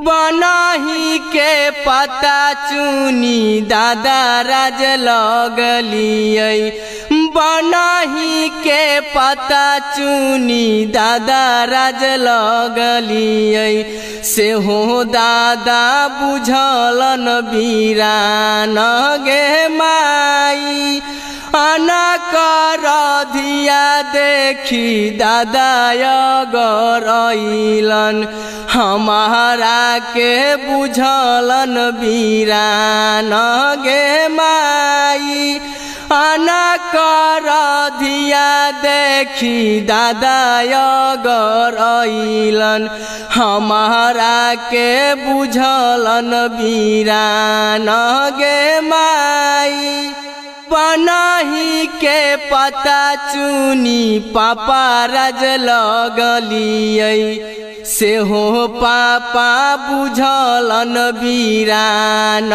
बनही के पता चुनी दादा राज लगलियै। बनही के पता चुनी दादा राज लगलियै। से हो दादा बुझलन बीरान गे माई। अनकर धिया देखी दादा गरइलन। हमारा के बुझलन बीरान गे माई। अनकर धिया देखी दादा गरइलन। हमारा के बुझलन बीरान गे माई। बनही के पता चुनी पापा राज लगलियै। से हो पापा बुझलन बीरान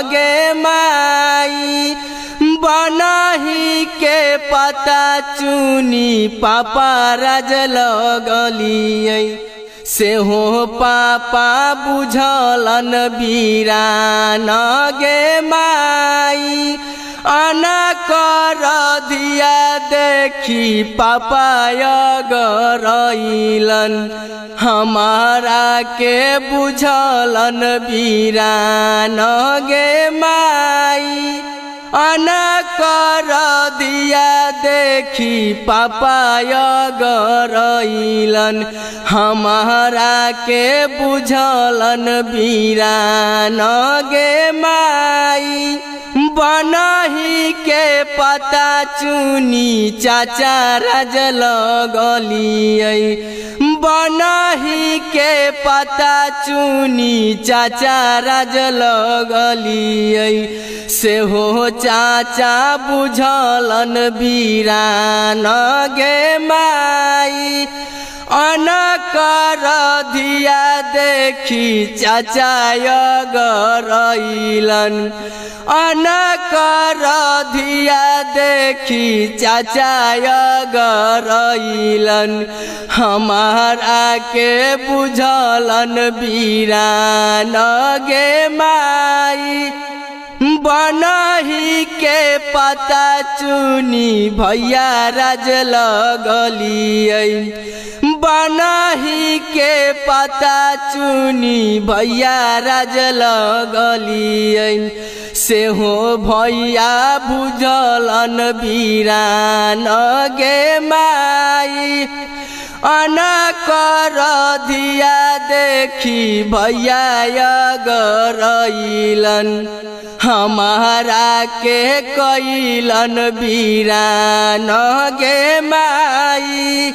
गे माई। बनही के पता चुनी पापा राज लगलियै। से हो पापा बुझलन बीरान गे माई। अनकर धिया देखी पापा गरइलन। हमारा के बुझलन बीरान गे माई। अनकर धिया देखी पापा गरइलन। हमारा के बुझलन बीरान गे माई। बनही के पता चुनी चाचा राज लगलियै। बनही के पता चुनी चाचा राज लगलियै। से हो चाचा बुझलन बीरान गे माई। अनकर धिया देखी चाचा गरइलन। अनकर धिया देखी चाचा गरइलन। हमारा के बुझलन बीरान गे माई। बनही के पता चुनी भैया राज लगलियै। बनही के पता चुनी भैया राज लगलियै। से हो भैया बुझलन बीरान गे माई। अनकर धिया देखी भैया गरइलन। हमारा के कइलन बीरान गे माई।